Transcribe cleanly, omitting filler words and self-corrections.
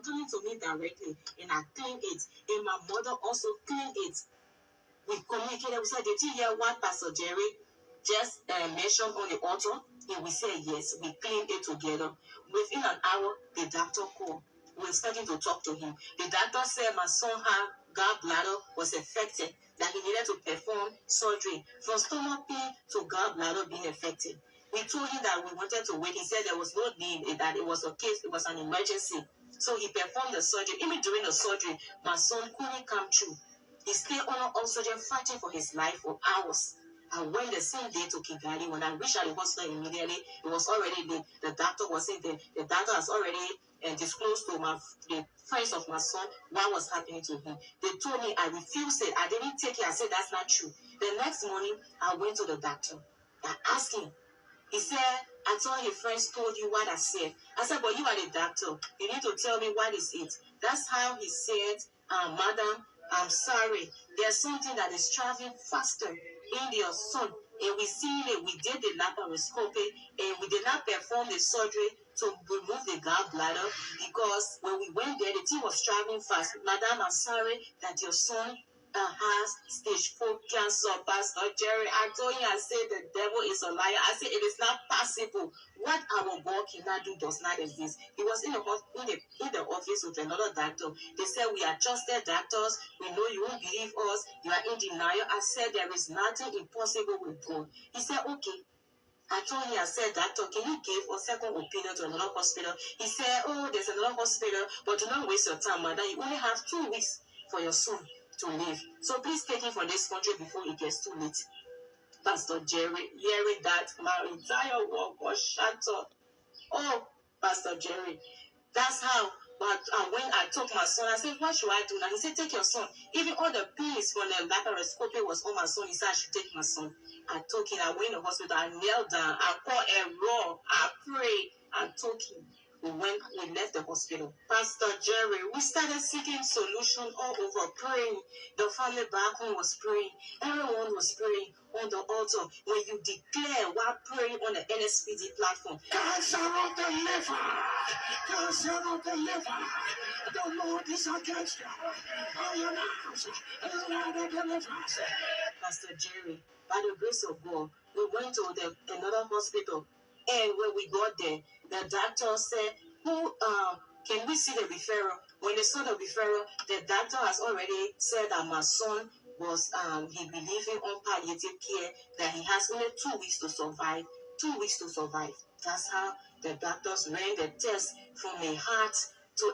coming to me directly, and I cleaned it. And my mother also cleaned it. We communicated. We said, did you hear what Pastor Jerry just mentioned on the altar? And we said, yes. We cleaned it together. Within an hour, the doctor called. We were starting to talk to him. The doctor said my son had gallbladder was affected, that he needed to perform surgery from stomach pain to gallbladder being affected. We told him that we wanted to wait. He said there was no need, that it was a case, it was an emergency. So he performed the surgery. Even during the surgery, my son couldn't come true. He stayed on oxygen fighting for his life for hours. I went the same day to Kigali. When I reached at the hospital immediately, it was already late. The doctor wasn't there. The doctor has already disclosed to the friends of my son what was happening to him. They told me I refused it. I didn't take it. I said, that's not true. The next morning, I went to the doctor. I asked him. He said, I thought your friends told you what I said. I said, but you are the doctor. You need to tell me what is it. That's how he said, Madam, I'm sorry. There's something that is traveling faster in your son. And we see it. We did the laparoscopy and we did not perform the surgery to remove the gallbladder because when we went there, the thing was traveling fast. Madam, I'm sorry that your son has stage 4 cancer, Pastor Jerry. I told you, I said the devil is a liar. I said it is not possible. What our God cannot do does not exist. He was in the office with another doctor. They said, we are trusted doctors. We know you won't believe us. You are in denial. I said, there is nothing impossible with God. He said, okay. I told him, I said, doctor, can you give a second opinion to another hospital? He said, oh, there's another hospital, but do not waste your time, madam. You only have 2 weeks for your son to live. So please take him from this country before it gets too late. Pastor Jerry, hearing that, my entire world was shattered. Oh, Pastor Jerry, that's how. But when I took my son, I said, what should I do now? He said, take your son. Even all the pills from the laparoscopy was on my son. He said, I should take my son. I took him. I went to the hospital. I knelt down. I called a roar. I prayed. I took him. We left the hospital. Pastor Jerry, we started seeking solution all over, praying. The family back home was praying. Everyone was praying on the altar. When you declare while praying on the NSPD platform, cancer of the liver, cancer of the liver, the Lord is against you. All your lives, Lord of the liver. Pastor Jerry, by the grace of God, we went to another hospital. And when we got there, the doctor said, can we see the referral? When they saw the referral, the doctor has already said that my son was, he believing on palliative care, that he has only 2 weeks to survive. 2 weeks to survive. That's how the doctors ran the test from a heart to